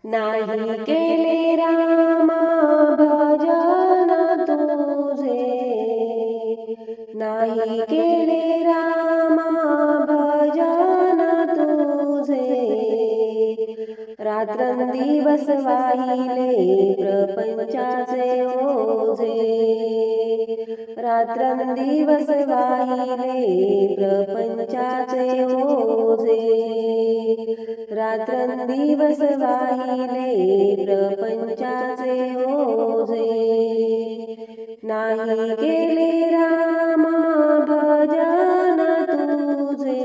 नाही केले रामा भजन तुझे, नाही केले रामा भजन तुझे, रात्रंदिवस वाहिले प्रपंचाचे ओझे, रात्रंदिवस वाहिले प्रपंचाचे ओझे, रात्रंदिवस वाहिले प्रपंचाचे ओझे, नाही केले रामा भजन तुझे,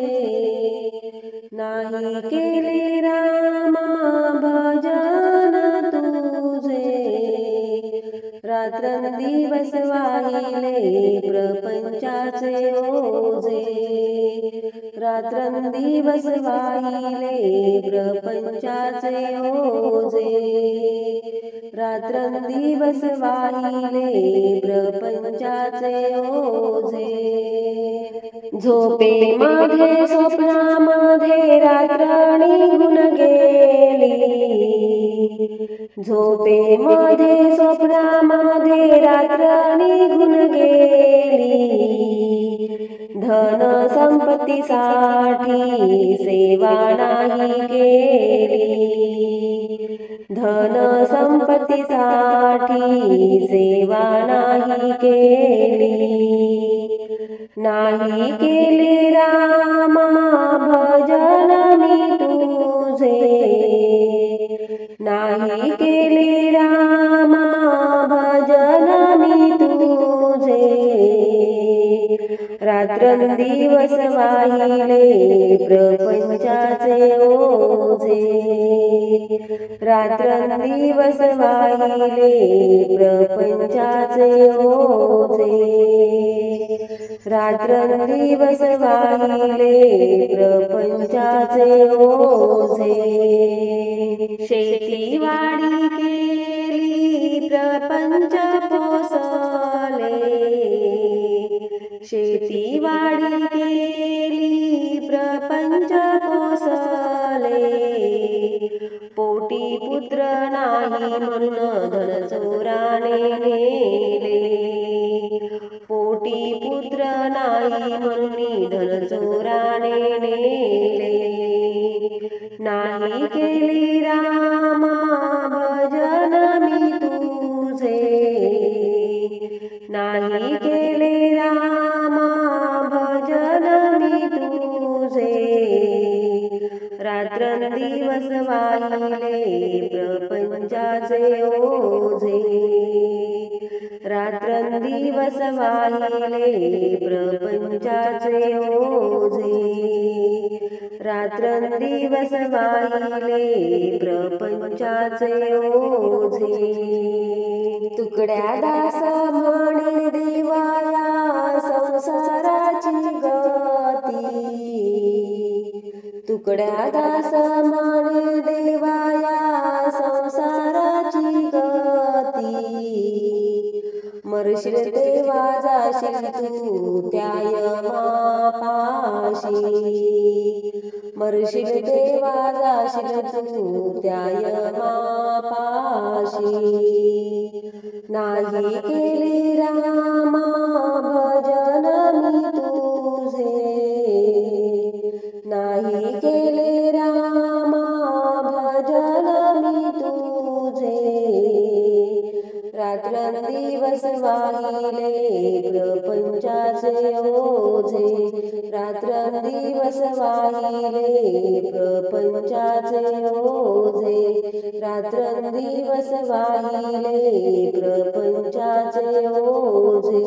नाही केले रामा भजन तुझे, रात्रंदिवस वाहिले प्रपंचाचे ओझे, रात्रंदिवस वाहिले प्रपंचाचे ओझे, रात्रंदिवस वाहिले प्रपंचाचे ओझे. झोपेमध्ये स्वप्नामध्ये रात्र निघून गेली, झोपेमध्ये स्वप्नामध्ये रात्र निघून गेली, धन संपत्तीसाठी सेवा नाही केली, धन संपत्तीसाठी सेवा नाही केली, नाही केले रामा भजन मी तुझे, नाही केले रामा भजन मी तुझे, रात्रंदिवस वाहिले प्रपंचाचे ओझे, रात्रंदिवस वाहिले प्रपंचाचे ओझे, रात्रंदिवस वाहिले प्रपंचाचे ओझे. शेतीवाडी केली प्रपंच पोसले, शेतीवाडी केली प्रपंच पोसले, पोटी पुत्र नाही म्हणून धन चोराने नेले, पोटी पुत्र नाही म्हणून धन चोराने नेले, नाही केले रामा भजन मी तुझे, नाही केले रामा भजन मी तुझे, रात्रंदिवस वाहिले प्रपंचाचे ओझे, रात्रंदिवस वाहिले प्रपंचाचे ओझे, रात्रंदिवस वाहिले प्रपंचाचे ओझे. तुकड्या दास म्हणे देवाया संसाराची गती, तुकड्या दास म्हणे देवाया संसाराची गती, मरशील तेव्हा जाशील तू त्या यमापाशी, मरशील तेव्हा जाशील तू त्या यमापाशी, नाही केले रामा भजन मी तुझे, नाही केले रामा भजन मी तुझे, रात्रंदिवस वाहिले प्रपंचाचे ओझे, रात्रंदिवस वाहिले प्रपंचाचे ओझे, रात्रंदिवस वाहिले प्रपंचाचे ओझे.